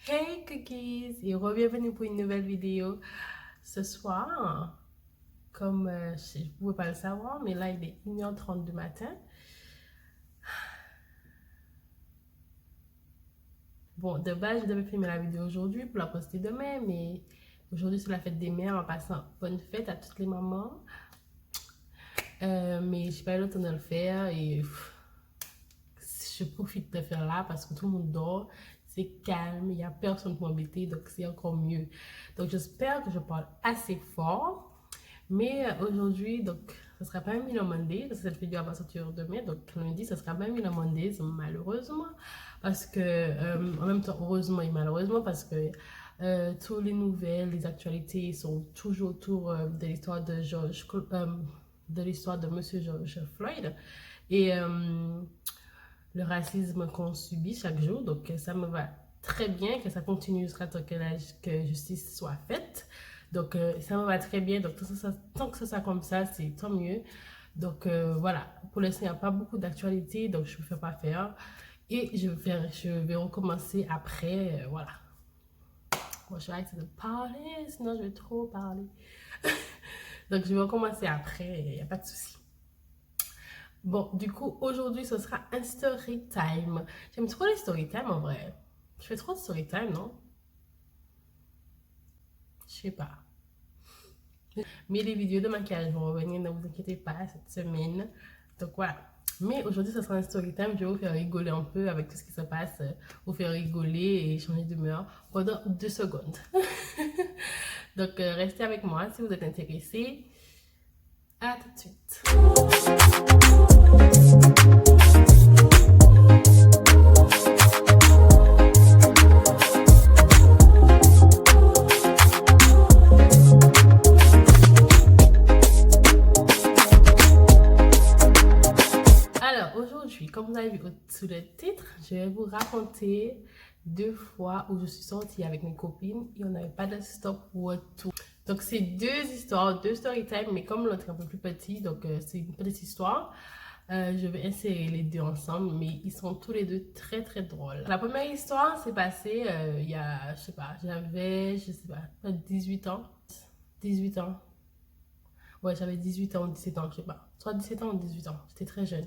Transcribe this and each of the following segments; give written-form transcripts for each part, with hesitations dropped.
Hey cookies et bienvenue pour une nouvelle vidéo. Ce soir, comme je ne pouvais pas le savoir, mais là il est 1h30 du matin. Bon, de base je devais filmer la vidéo aujourd'hui pour la poster demain, mais aujourd'hui c'est la fête des mères en passant bonne fête à toutes les mamans. Mais je n'ai pas eu le temps de le faire et je profite de faire là parce que tout le monde dort. C'est calme, il n'y a personne pour m'embêter, donc c'est encore mieux. Donc j'espère que je parle assez fort. Mais aujourd'hui, donc, ce sera pas un Milo Monday, parce que cette vidéo va sortir demain, donc lundi, ce sera pas un Milo Monday, malheureusement, parce que, en même temps, heureusement et malheureusement, parce que toutes les nouvelles, les actualités sont toujours autour de l'histoire de l'histoire de Monsieur George Floyd, et le racisme qu'on subit chaque jour, donc ça me va très bien que ça continue jusqu'à temps que justice soit faite. Donc, ça me va très bien. Donc, tant que ça soit comme ça, c'est tant mieux. Donc, voilà. Pour l'instant, il n'y a pas beaucoup d'actualité, donc je ne peux pas faire. Et je vais recommencer après. Voilà. Moi, je vais arrêter de parler, sinon je vais trop parler. Donc, je vais recommencer après, il n'y a pas de souci. Bon, du coup, aujourd'hui, ce sera un story time. J'aime trop les story time en vrai. Je fais trop de story time, non? Je sais pas. Mais les vidéos de maquillage vont revenir, ne vous inquiétez pas, cette semaine. Donc voilà. Mais aujourd'hui, ce sera un story time. Je vais vous faire rigoler un peu avec tout ce qui se passe. Vous faire rigoler et changer d'humeur pendant 2 secondes. Donc, restez avec moi si vous êtes intéressés. À tout de suite. Aujourd'hui, comme vous avez vu sous le titre, je vais vous raconter 2 fois où je suis sortie avec mes copines et on n'avait pas de stop retour. Donc, c'est 2 histoires, 2 story time, mais comme l'autre est un peu plus petit, donc c'est une petite histoire. Je vais insérer les 2 ensemble, mais ils sont tous les 2 très très drôles. La première histoire s'est passée il y a, je sais pas, j'avais, je sais pas, 18 ans. 18 ans. Ouais, j'avais 18 ans ou 17 ans, je sais pas. Soit 17 ans ou 18 ans. J'étais très jeune.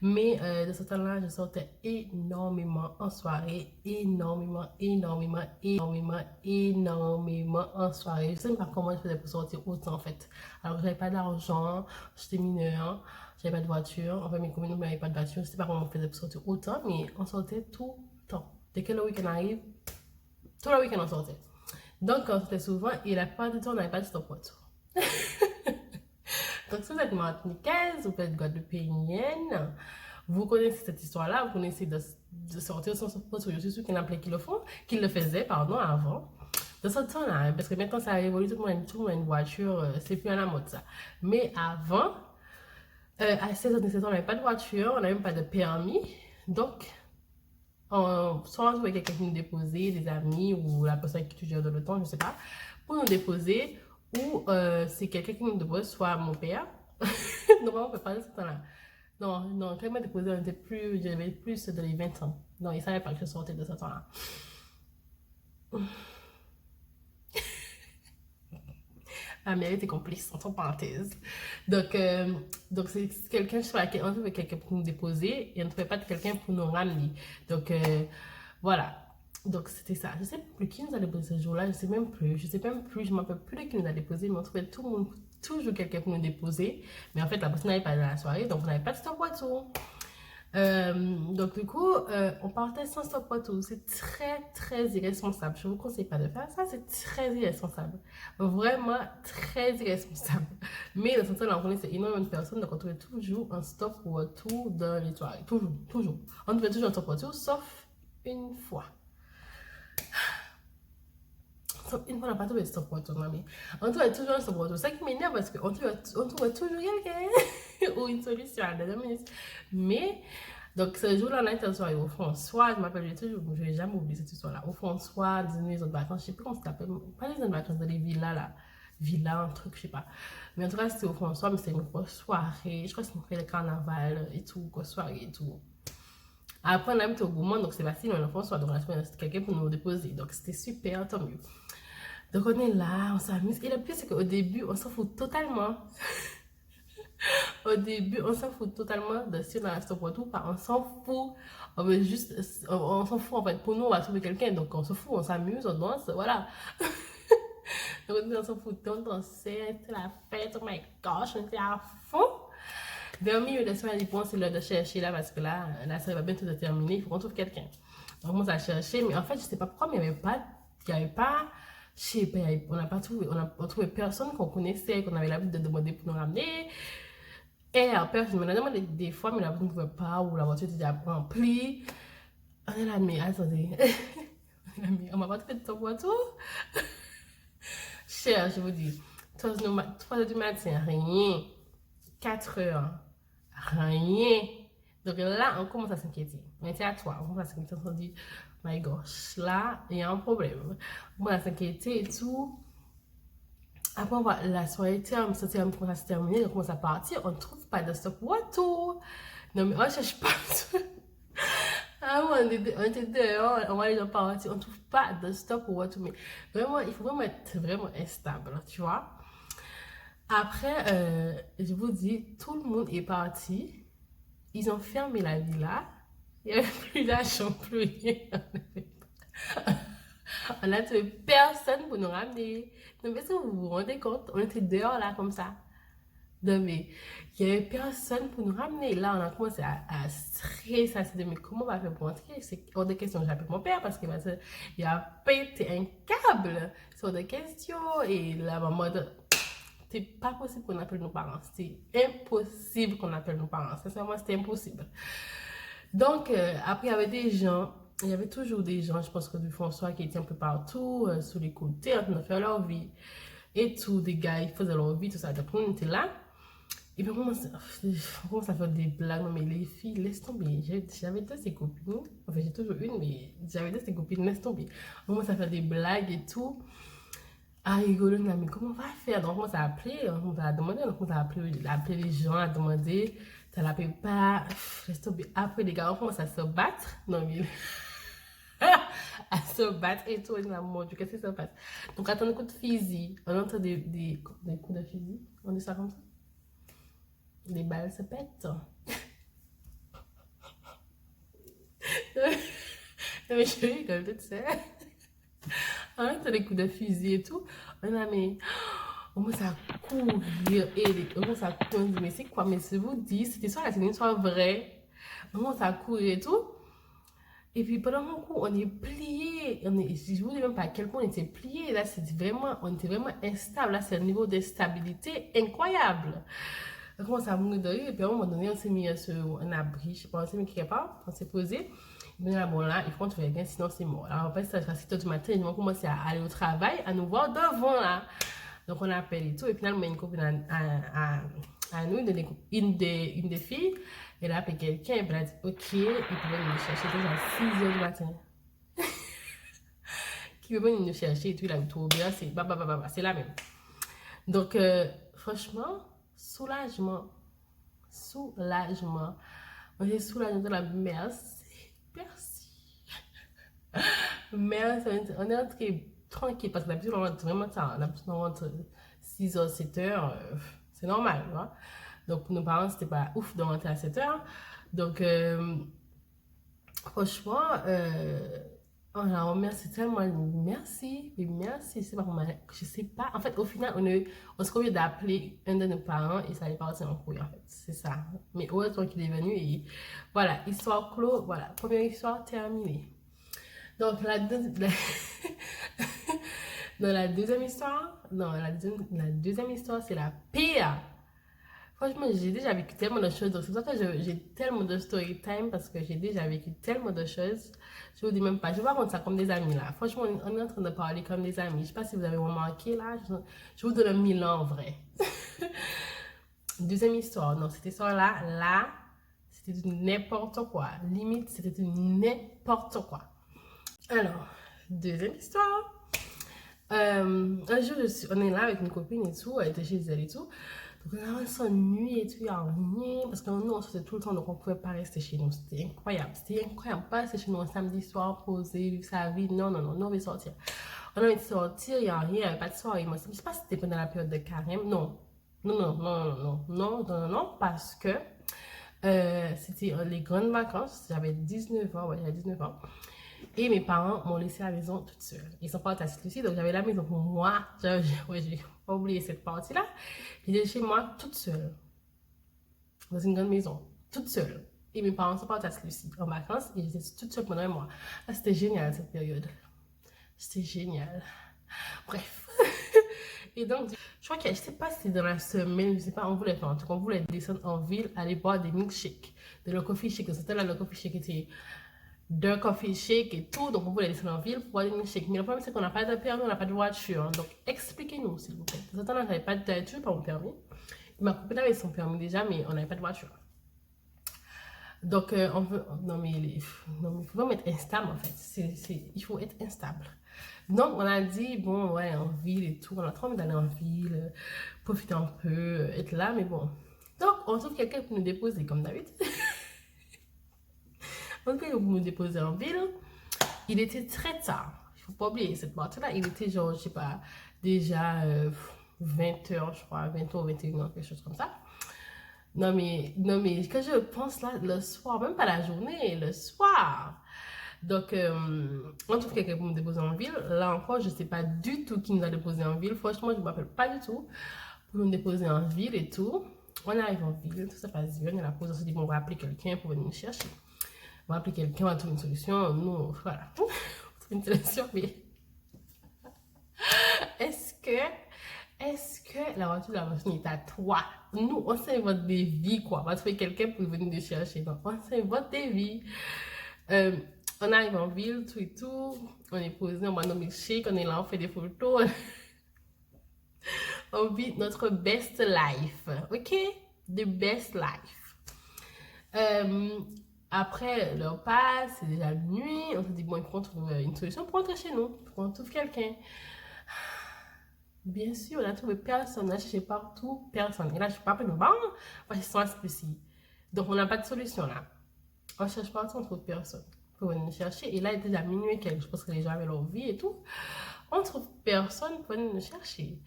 Mais de ce temps-là, je sortais énormément en soirée. Énormément, énormément, énormément, énormément en soirée. Je sais même pas comment je faisais pour sortir autant en fait. Alors, j'avais pas d'argent, j'étais mineure, j'avais pas de voiture. Enfin, mes copines n'avaient pas de voiture. Je sais pas comment on faisait pour sortir autant, mais on sortait tout le temps. Dès que le week-end arrive, tout le week-end on sortait. Donc, on sortait souvent et la plupart du temps, on n'avait pas de stop retour. Donc, si vous êtes martiniquaise, vous êtes guadeloupéenne, vous connaissez cette histoire-là, vous connaissez de sortir sans support. Je suis sûre qu'il y en a plein qui le font, qui le faisaient, pardon, avant. De ce temps-là, parce que maintenant ça a évolué, tout le monde a une voiture, c'est plus à la mode ça. Mais avant, à 16 ans, 17 ans, on n'avait pas de voiture, on n'avait même pas de permis. Donc, soit on trouvait quelqu'un qui nous déposait, des amis ou la personne qui toujours dans le temps, je ne sais pas, pour nous déposer, ou c'est quelqu'un qui nous dépose, soit mon père. Normalement, on ne peut pas de ce temps-là. Non, non, quand il m'a déposé, j'avais plus de les 20 ans. Non, il ne savait pas que je sortais de ce temps-là. La mère était complice, entre parenthèses. Donc c'est quelqu'un sur laquelle on trouvait quelqu'un pour nous déposer et on ne trouvait pas de quelqu'un pour nous ramener. Donc, voilà. Donc, c'était ça. Je ne sais plus qui nous a déposé ce jour-là, je ne sais même plus. Je ne sais même plus, je ne m'appelle plus de qui nous a déposé, mais on trouvait tout le monde, toujours quelqu'un pour nous déposer. Mais en fait, la personne n'avait pas de la soirée, donc on n'avait pas de stop retour. Donc du coup, on partait sans stop retour. C'est très très irresponsable. Je ne vous conseille pas de faire ça, c'est très irresponsable. Vraiment très irresponsable. Mais dans ce temps-là, on connaissait énormément de personnes, donc on trouvait toujours un stop retour dans les soirées. Toujours, toujours. On trouvait toujours un stop retour, sauf une fois. Sauf une fois, on n'a pas trouvé de stop retour, mamie. On trouvait toujours un stop retour. C'est ça qui m'énerve parce qu'on trouvait toujours quelqu'un ou une solution à la dernière minute. Mais donc, ce jour-là, on a été en soirée au François. Je m'appelle, je ne vais jamais oublier cette histoire-là. Au François, des maisons de vacances, je ne sais plus comment ça s'appelle. Pas les maisons de vacances, dans les villas, là. Villa, un truc, je sais pas. Mais en tout cas, c'était au François, mais c'était une grosse soirée. Je crois que c'était le carnaval et tout, grosse soirée et tout. Après, on habite au Gaumont, donc c'est facile, on enfant soit, donc on a trouvé quelqu'un pour nous déposer. Donc c'était super, tant mieux. Donc on est là, on s'amuse. Et le pire, c'est qu'au début, on s'en fout totalement. Au début, on s'en fout totalement de si on a un stop ou tout, pas. On s'en fout. On veut juste, on s'en fout en fait. Pour nous, on va trouver quelqu'un, donc on se fout, on s'amuse, on danse, voilà. Donc on s'en fout, on dansait, c'était la fête, oh my gosh, on était à fond. Vers le milieu de la soirée, c'est l'heure de chercher là, parce que là, la soirée va bientôt se terminer, il faut qu'on trouve quelqu'un. Donc on commence à chercher, mais en fait, je sais pas pourquoi, mais il y avait pas, je sais pas, on n'a pas trouvé, on a trouvé personne qu'on connaissait, qu'on avait l'habitude de demander pour nous ramener. Et personne me l'a demandé des fois, mais la personne ne pouvait pas, ou la voiture était déjà remplie. On est là, mais attendez. On m'a pas trouvé de ton voiture. Cher, je vous dis. 3 heures du matin, rien. 4 heures, rien. Donc là, on commence à s'inquiéter. On était à toi, on commence à s'inquiéter. On se dit, my gosh, là, il y a un problème. On commence à s'inquiéter et tout. Après, on voit la soirée commence à se terminer, on commence à partir, on ne trouve pas de stop voiture. Non, mais on ne cherche pas. Ah, on était dehors, on va les gens partir, on ne trouve pas de stop voiture. Mais vraiment, il faut vraiment être vraiment instable, tu vois. Après, je vous dis, tout le monde est parti. Ils ont fermé la villa. Il n'y avait plus d'argent, plus rien. On a trouvé personne pour nous ramener. Donc, est-ce que vous vous rendez compte? On était dehors là comme ça. Non, mais il n'y avait personne pour nous ramener. Là, on a commencé à stresser, à se dire, mais comment on va faire pour rentrer? C'est hors de question. J'appelle mon père parce qu'il a pété un câble. C'est hors de question. Et la maman de... C'est pas possible qu'on appelle nos parents. C'est impossible qu'on appelle nos parents. Sincèrement, c'était impossible. Donc, après, il y avait des gens, il y avait toujours des gens, je pense que du François qui étaient un peu partout, sur les côtés, en train de faire leur vie. Et tout, des gars, ils faisaient leur vie, tout ça. Donc, on était là. Et puis, on commence à faire des blagues. Non, mais les filles, laisse tomber. J'avais deux ces copines. Enfin, j'ai toujours une, mais j'avais deux ces copines, laisse tomber. On commence à faire des blagues et tout. À rigoler, mais comment on va faire? Donc, on commence à appeler, on commence à demander, on commence à appeler les gens, à demander. Ça l'appelle pas. Laisse tomber. Après, les gars, on commence à se battre. Non, mais. À se battre et tout. Mon Dieu, qu'est-ce qui se passe? Donc, attends un coup de fusil. On entend des coups de fusil. On dit ça comme ça? Les balles se pètent. Non, mais je rigole toute seule. On entend des coups de fusil et tout. On a mais. On commence à courir. Et on commence à courir. Mais c'est quoi? Mais si vous dites, cette histoire-là, c'est une histoire vraie. On commence à courir et tout. Et puis pendant un coup, on est plié. Je ne vous dis même pas à quel point on était plié. Là, on était vraiment instable. Là, c'est un niveau de stabilité incroyable. On commence à mourir de rire. Et puis à un moment donné, on s'est mis sur un abri. Je ne sais pas, on s'est mis quelque part. On s'est posé. Mais là, bon, là, il faut qu'on trouve quelqu'un, sinon c'est mort. Alors, après, ça sera 7 h du matin. Ils vont commencer à aller au travail, à nous voir devant là. Donc, on appelle et tout. Et finalement, une copine à nous, une des filles, elle a appelé quelqu'un. Et puis, elle a dit, OK, il pouvait venir nous chercher. C'était à 6 h du matin. Qui veut venir nous chercher et tout, il a eu tout bien. C'est la même. Donc, franchement, soulagement. Soulagement. On est soulagé de la merci. Merci. Merci. On est entré tranquille parce que d'habitude, on rentre vraiment tard. D'habitude, on rentre 6 h, 7 h. C'est normal, tu vois. Donc, pour nos parents, c'était pas ouf de rentrer à 7 h. Donc, franchement, on la remercie tellement. Merci, mais merci. C'est pas comment, je sais pas. En fait, au final, on se convient d'appeler un de nos parents et ça allait partir en couille, en fait. C'est ça. Mais heureusement qu'il est venu et voilà, histoire clos. Voilà, première histoire terminée. Donc, dans la deuxième histoire, la deuxième histoire, c'est la pire. Franchement, j'ai déjà vécu tellement de choses. Donc, c'est pour ça que j'ai tellement de story time parce que j'ai déjà vécu tellement de choses. Je vous dis même pas. Je vais pas raconter ça comme des amis là. Franchement, on est en train de parler comme des amis. Je sais pas si vous avez remarqué là. Je vous donne un mille ans en vrai. Deuxième histoire. Non, cette histoire-là, c'était n'importe quoi. Limite, c'était n'importe quoi. Alors, deuxième histoire. Un jour, on est là avec une copine et tout. Elle était chez elle et tout. Donc on s'ennuie et tout, il y a rien, parce que nous, on sortait tout le temps, donc on pouvait pas rester chez nous. C'était incroyable, pas rester chez nous un samedi soir, poser, vivre sa vie, non, non, non, nous on veut sortir. On a envie de sortir, il y a rien, il n'y avait pas de soirée. Moi, je sais pas si c'était pendant la période de carême, non. Non, non, non, non, non, non, non, non, parce que c'était les grandes vacances, j'avais 19 ans, ouais, j'avais 19 ans. Et mes parents m'ont laissé à la maison toute seule. Ils sont partis à Saint-Lucie, donc j'avais la maison pour moi. Ouais, j'ai pas oublié cette partie-là. J'étais chez moi toute seule, dans une grande maison, toute seule. Et mes parents sont partis à Saint-Lucie en vacances et j'étais toute seule pendant un mois. Ah, c'était génial cette période. C'était génial. Bref. Et donc, je crois que je sais pas si c'est dans la semaine, je sais pas, on voulait faire un truc, on voulait descendre en ville, aller boire des milkshakes, de le coffee shake. C'était là, le coffee shake était d'un coffee shake et tout, donc on voulait descendre en ville pour boire des milkshakes. Mais le problème, c'est qu'on n'a pas de permis, on n'a pas de voiture. Donc, expliquez-nous, s'il vous plaît. Parce que on n'avait pas de voiture, pas mon permis. Ma copine avait son permis déjà, mais on n'avait pas de voiture. Donc, on veut. Non, mais il faut vraiment être instable en fait. Il faut être instable. Donc, on a dit, bon, ouais, en ville et tout. On a trop envie d'aller en ville, profiter un peu, être là, mais bon. Donc, on trouve quelqu'un pour nous déposer, comme d'habitude. On trouve quelqu'un pour nous déposer en ville. Il était très tard. Il faut pas oublier cette partie-là. Il était genre, je sais pas, déjà 20h, je crois, 20h ou 21h, quelque chose comme ça. Non mais quand je pense là, le soir, même pas la journée, le soir. Donc, on trouve quelqu'un pour me déposer en ville. Là encore, je sais pas du tout qui nous a déposé en ville. Franchement, je ne m'appelle pas du tout pour nous déposer en ville et tout. On arrive en ville, tout ça passe bien. On a la pause, on se dit, bon, on va appeler quelqu'un pour venir nous chercher. On va appeler quelqu'un, on va trouver une solution. Nous, voilà. On trouve une solution, mais est-ce que la voiture de la machine est à toi? Nous, on s'invente des vies, quoi. On va trouver quelqu'un pour venir nous chercher. Donc, on s'invente des vies. On arrive en ville, tout et tout. On est posé, on boit nos milkshakes, on est là, on fait des photos. On vit notre best life. OK? The best life. Après le repas, c'est déjà nuit. On se dit, bon, il faut qu'on trouve une solution pour rentrer chez nous. Il faut qu'on trouve quelqu'un. Bien sûr, on a trouvé personne. On a cherché partout, personne. Et là, je suis pas prête de bon, parce qu'ils sont ici. Donc, on n'a pas de solution là. On cherche partout, on trouve personne pour venir nous chercher. Et là, il est déjà minuit quelque. Je pense que les gens avaient leur vie et tout. On trouve personne pour venir nous chercher.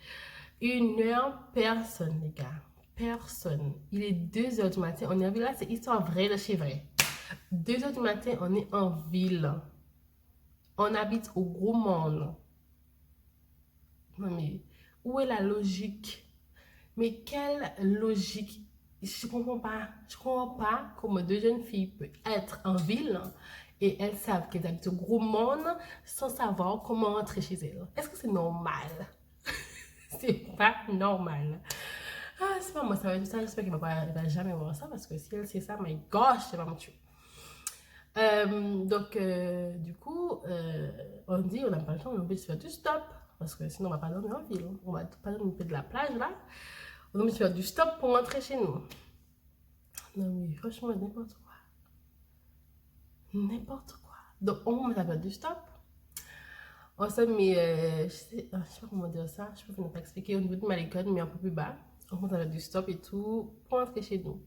1h, personne, les gars. Personne. Il est 2h du matin. On est en ville là, c'est histoire vraie de chez vrai. 2h du matin, on est en ville. On habite au gros monde. Non mais, où est la logique? Mais quelle logique? Je comprends pas. Je comprends pas comment deux jeunes filles peuvent être en ville et elles savent qu'elles habitent au gros monde sans savoir comment rentrer chez elles. Est-ce que c'est normal? C'est pas normal. Ah, c'est pas moi, ça va être ça. J'espère qu'elle va jamais voir ça parce que si elle sait ça, my gosh, elle va me tuer. Donc, du coup, on dit, on n'a pas le temps, on est obligé de faire du stop. Parce que sinon, on va pas dormir en ville. On va pas dormir de la plage, là. On est obligé de faire du stop pour rentrer chez nous. Non, mais franchement, n'importe quoi. N'importe quoi. Donc, on commence à faire du stop. On se met, je sais pas comment dire ça. Je peux pas expliquer. Au niveau de Malécon, mais un peu plus bas. On commence à faire du stop et tout pour rentrer chez nous.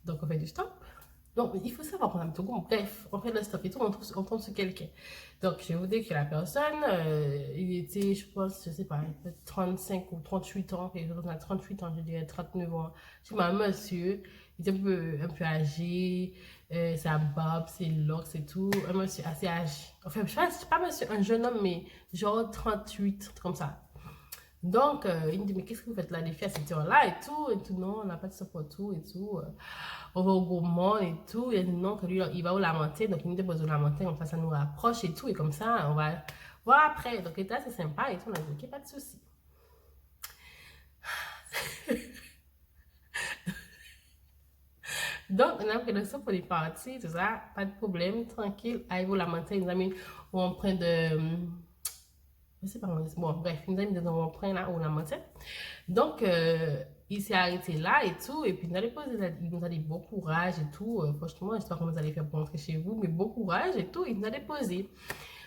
Donc, on fait du stop. Donc, il faut savoir qu'on a tout bon. Bref, on fait le stop et tout, on tombe sur quelqu'un. Donc, je vais vous dire que la personne, il était, je pense, je sais pas, 35 ou 38 ans, quelque chose, 38 ans, je dirais 39 ans. Je sais pas, un monsieur, il était un peu âgé, sa barbe, ses locks et tout, un monsieur assez âgé. Enfin, je sais pas monsieur, un jeune homme, mais genre 38, comme ça. Donc, il me dit, mais qu'est-ce que vous faites là, les filles, à cette heure-là et tout, non, on n'a pas de support, tout et tout. On va au gourmand et tout. Il a dit non, que lui, il va au Lamentin, donc il nous dépose au Lamentin, enfin, ça nous rapproche et tout, et comme ça, on va voir après. Donc, il était assez sympa et tout, on a dit, ok, pas de souci. Donc, on a pris le saut pour les parties, tout ça, pas de problème, tranquille. Arrive au Lamentin, il nous a mis où on prend de. Je sais pas comment dire. Bon, bref, il nous a mis dans un point là où on a monté. Donc, il s'est arrêté là et tout. Et puis, il nous a dit bon courage et tout. Franchement, j'espère que vous allez faire pour rentrer chez vous. Mais bon courage et tout. Il nous a déposé.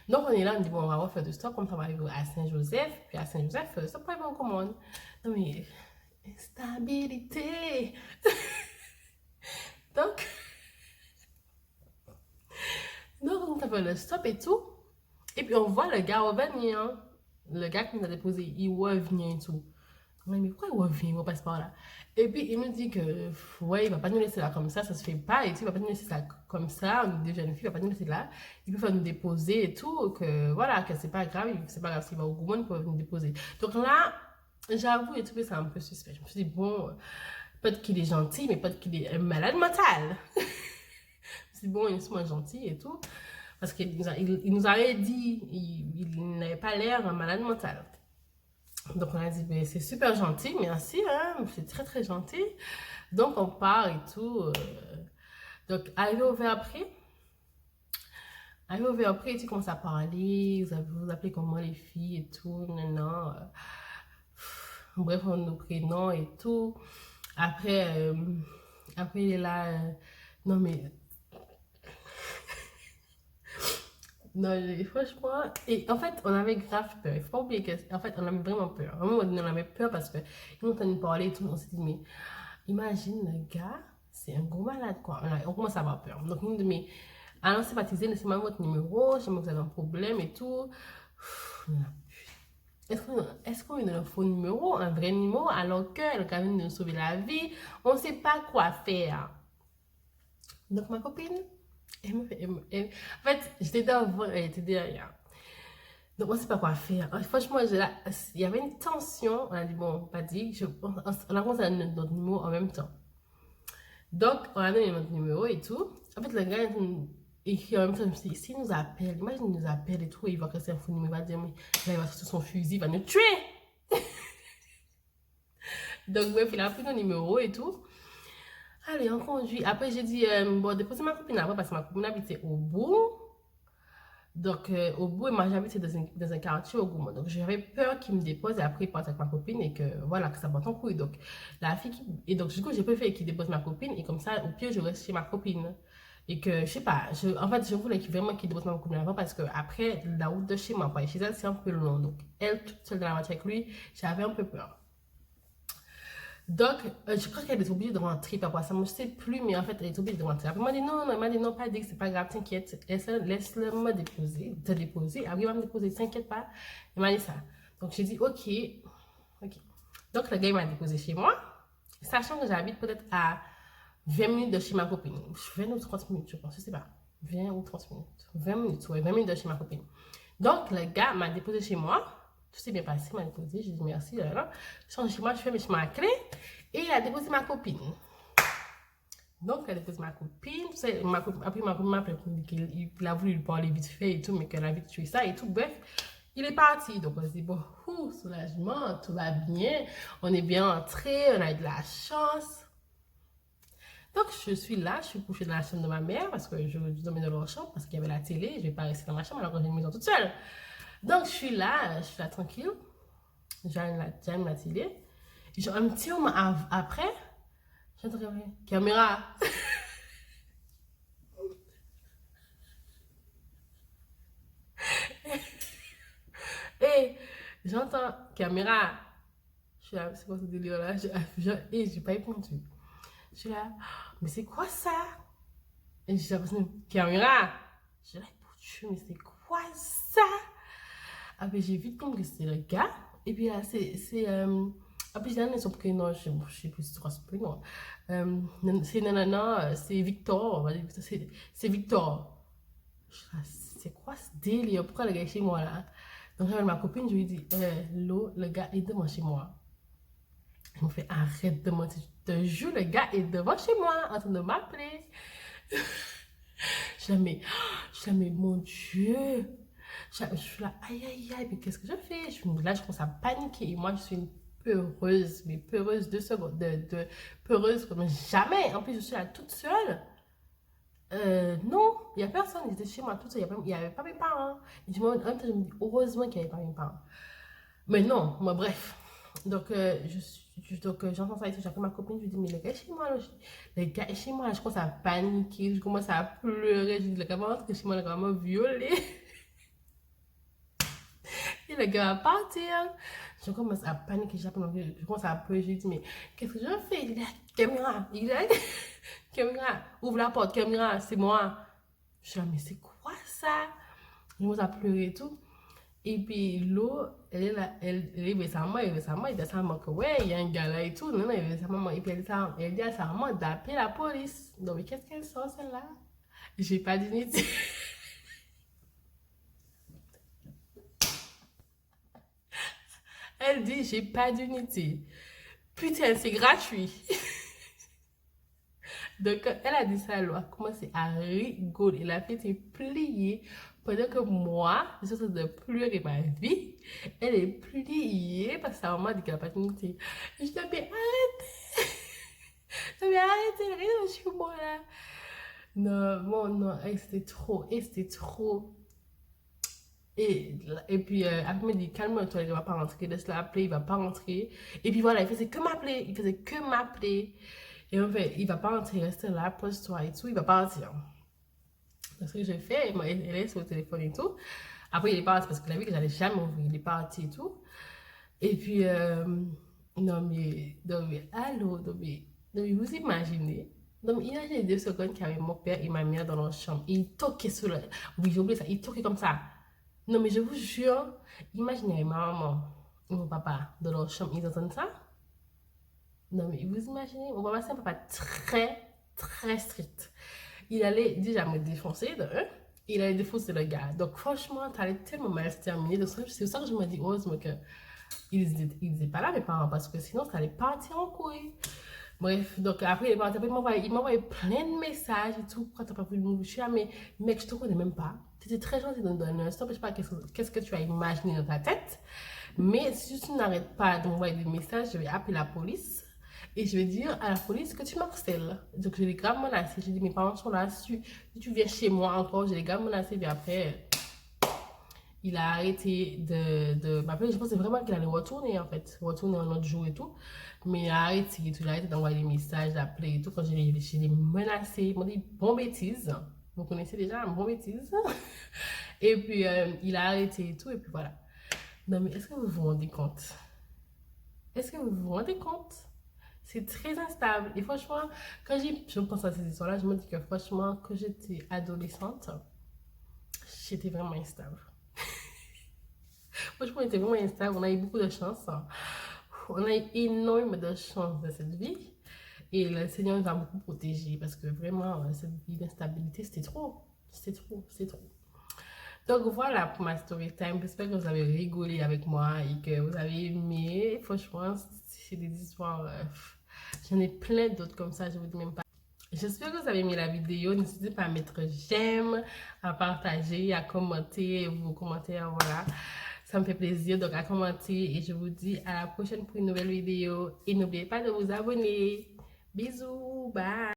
Donc, on est là, on dit, bon, on va refaire du stop, comme ça, on va arriver à Saint-Joseph. Puis à Saint-Joseph, ça peut être en commande. Non, mais, instabilité. Donc, on fait le stop et tout. Et puis, on voit le gars revenir. Hein. Le gars qui nous a déposé, il revient et tout. On dit, mais pourquoi il revient, mon passeport là? Et puis, il nous dit que, ouais, il va pas nous laisser là comme ça se fait pas. Et tout, il va pas nous laisser là comme ça. On est des jeunes filles, il va pas nous laisser là. Il peut faire nous déposer et tout. Que, voilà, que c'est pas grave. C'est pas grave s'il va au Goumon, il peut nous déposer. Donc là, j'avoue, j'ai trouvé ça un peu suspect. Je me suis dit, bon, peut-être qu'il est gentil, mais peut-être qu'il est malade mental. C'est bon, il est souvent gentil et tout. Parce qu'il nous avait dit, il n'avait pas l'air malade mental. Donc on a dit, ben, c'est super gentil, merci, hein, c'est très très gentil. Donc on part et tout. Donc arrivé au Verprès, tu commences à parler, vous appelez comment les filles et tout, non. Bref, on nos prénoms et tout. Après, après il est là, non mais non, franchement, et en fait, on avait grave peur. Il faut pas oublier qu'en fait, on avait vraiment peur. À un moment donné, on avait peur parce que ils nous entendu parler et tout. On s'est dit, mais imagine le gars, c'est un gros malade, quoi. On commence à avoir peur. Donc, nous dit, mais allons sympathiser, laissez-moi votre numéro, je sais que vous avez un problème et tout. Est-ce qu'on lui donne un faux numéro, un vrai numéro, alors que le gars vient de nous sauver la vie? On ne sait pas quoi faire. Donc, ma copine, en fait, j'étais devant, elle était derrière. Donc, on ne sait pas quoi faire. Franchement, il y avait une tension. On a dit, bon, pas dit. On a commencé à donner notre numéro en même temps. Donc, on a donné notre numéro et tout. En fait, le gars écrit en même temps. Je me suis dit, s'il nous appelle, imagine, il nous appelle et tout, et il voit que c'est un faux numéro, il va dire, mais là, il va sortir son fusil, il va nous tuer. Donc, bref, il a pris nos numéros et tout. Allez, on conduit. Après, j'ai dit, bon, déposez ma copine là-bas parce que ma copine habitait au bout. Donc, au bout, moi, j'habitais dans un quartier au Goumont. Donc, j'avais peur qu'il me dépose et après, il parte avec ma copine et que, voilà, que ça parte en couille. Donc, la fille et donc, du coup, j'ai préféré qu'il dépose ma copine et comme ça, au pire, je reste chez ma copine. Et que, je sais pas, en fait, je voulais vraiment qu'il dépose ma copine avant parce que après, la route de chez moi, pour aller chez elle, c'est un peu long. Donc, elle, toute seule dans la voiture avec lui, j'avais un peu peur. Donc, je crois qu'elle est obligée de rentrer par rapport à ça. Moi, je sais plus, mais en fait, elle est obligée de rentrer. Après, elle m'a dit non, non, elle m'a dit non, pas dit, c'est pas grave, t'inquiète. Laisse-le me déposer, te déposer. Après, il va me déposer, t'inquiète pas. Elle m'a dit ça. Donc, j'ai dit ok, ok. Donc, le gars, il m'a déposé chez moi, sachant que j'habite peut-être à 20 minutes de chez ma copine. 20 ou 30 minutes, je pense, je sais pas. 20 ou 30 minutes. 20 minutes, ouais, 20 minutes de chez ma copine. Donc, le gars m'a déposé chez moi. Tout s'est bien passé, il m'a déposé, j'ai dit merci, là, là. Je change chez moi, je fais mes chemins à clé. Et il a déposé ma copine. Donc, elle a déposé ma copine. Après, ma copine m'a appelé pour dire qu'il a voulu lui parler vite fait et tout, mais qu'elle a vite tué ça et tout. Bref, il est parti. Donc, on se dit, bon, soulagement, tout va bien. On est bien entré, on a eu de la chance. Donc, je suis là, je suis couchée dans la chambre de ma mère parce que je dormais dans leur chambre parce qu'il y avait la télé. Je ne vais pas rester dans ma chambre alors que j'ai une maison toute seule. Donc, je suis là tranquille. J'allume la télé. Et genre, un petit moment après, j'entends caméra. Et j'entends caméra. Je suis là, c'est quoi ce délire là? Et j'ai pas répondu. Je suis là, mais c'est quoi ça? Et j'ai l'impression, caméra. Je suis là, mais c'est quoi ça? Après, j'ai vite compris que c'était le gars. Et puis là, après, j'ai donné son prénom, je sais plus si c'est quoi son prénom. C'est nanana, c'est Victor. On va dire, c'est Victor. C'est quoi ce délire? Pourquoi le gars est chez moi là? Donc, j'avais ma copine, je lui dis, le gars est devant chez moi. Elle me fait, arrête de mentir, je te jure, le gars est devant chez moi, en train de m'appeler. Je la mais mon Dieu. Je suis là, aïe, aïe, aïe, mais qu'est-ce que je fais? Là, je commence à paniquer. Et moi, je suis une peureuse, mais peureuse de secondes, peureuse comme jamais. En plus, je suis là toute seule. Non, il n'y a personne. J'étais chez moi toute seule. Il n'y avait pas mes parents. Et en même temps, je me dis, heureusement qu'il n'y avait pas mes parents. Mais non, moi, bref. Donc, j'entends ça et tout. J'appelle ma copine. Je lui dis, mais le gars est chez moi. Le gars est chez moi. Je commence à paniquer. Je commence à pleurer. Je dis, le gars va rentrer chez moi. Le gars m'a violé. le gars va partir. Je commence à paniquer, je commence à pleurer, je dis, mais qu'est-ce que je fais? Il est caméra, il est caméra, ouvre la porte, caméra, c'est moi. Je suis là, mais c'est quoi ça? Je commence à pleurer et tout. Et puis l'eau, elle est là, elle est récemment, il dit à sa maman que ouais, il y a un gars là et tout. Non, non, il dit à sa maman, et puis elle dit à sa maman d'appeler la police. Donc, mais qu'est-ce qu'elle sort celle-là? J'ai pas d'unité. Elle dit, j'ai pas d'unité. Putain, c'est gratuit. Donc, quand elle a dit ça, elle a commencé à rigoler. La fille était pliée. Pendant que moi, je suis en train de pleurer ma vie, elle est pliée parce que sa maman dit qu'elle n'a pas d'unité. Et je t'appelle, arrêtez! Je t'appelle, arrêtez, arrêtez, chez moi là. Non, bon, non, c'était trop, et c'était trop. Et puis, après, il me dit, calme-toi, il ne va pas rentrer, laisse-le appeler, il ne va pas rentrer. Et puis voilà, il faisait que m'appeler, il faisait que m'appeler. Et en fait, il ne va pas rentrer, reste là, pose-toi et tout, il ne va pas rentrer. Donc, ce que j'ai fait, elle est sur le téléphone et tout. Après, il est parti parce qu'il a vu que j'allais jamais ouvrir, il est parti et tout. Et puis, non mais, allô, non mais, vous imaginez? Donc, imaginez 2 secondes qu'il y avait mon père et ma mère dans leur chambre. Et ils toquaient sur le... Oui, j'ai oublié ça, ils toquaient comme ça. Non, mais je vous jure, imaginez ma maman et mon papa dans leur chambre, ils entendent ça? Non, mais vous imaginez, mon papa, c'est un papa très, très strict. Il allait déjà me défoncer, de un, il allait défoncer le gars. Donc, franchement, ça allait tellement mal se terminer. Donc, c'est ça que je me dis, heureusement qu'ils n'étaient pas là, mes parents, parce que sinon, ça allait partir en couille. Bref, donc après, il m'a envoyé plein de messages et tout. Pourquoi t'as pas voulu me toucher? Ah, mais mec, je te connais même pas. Tu étais très gentil dans un instant. Je sais pas qu'est-ce que tu as imaginé dans ta tête. Mais si tu n'arrêtes pas d'envoyer des messages, je vais appeler la police. Et je vais dire à la police que tu m'harcèles. Donc je les grave menacé. J'ai dit, mes parents sont là. Si tu viens chez moi encore, je les grave menacé. Puis après, il a arrêté de m'appeler. Je pensais vraiment qu'il allait retourner, en fait. Retourner un autre jour et tout. Mais il a arrêté, il a arrêté d'envoyer des messages, d'appeler et tout. Quand je l'ai menacé, il m'a dit, bon bêtise. Vous connaissez déjà, bon bêtise. Et puis, il a arrêté et tout. Et puis voilà. Non, mais est-ce que vous vous rendez compte? Est-ce que vous vous rendez compte? C'est très instable. Et franchement, quand je pense à ces histoires-là, je me dis que franchement, quand j'étais adolescente, j'étais vraiment instable. Franchement, on était vraiment instable. On a eu beaucoup de chance. On a eu énormément de chance dans cette vie. Et le Seigneur nous a beaucoup protégés parce que vraiment, cette vie d'instabilité, c'était trop. C'était trop, c'est trop. Donc voilà pour ma story time. J'espère que vous avez rigolé avec moi et que vous avez aimé. Franchement, c'est des histoires. J'en ai plein d'autres comme ça, je vous dis même pas. J'espère que vous avez aimé la vidéo. N'hésitez pas à mettre j'aime, à partager, à commenter vos commentaires. Voilà, ça me fait plaisir. Donc à commenter et je vous dis à la prochaine pour une nouvelle vidéo. Et n'oubliez pas de vous abonner. Bisous, bye.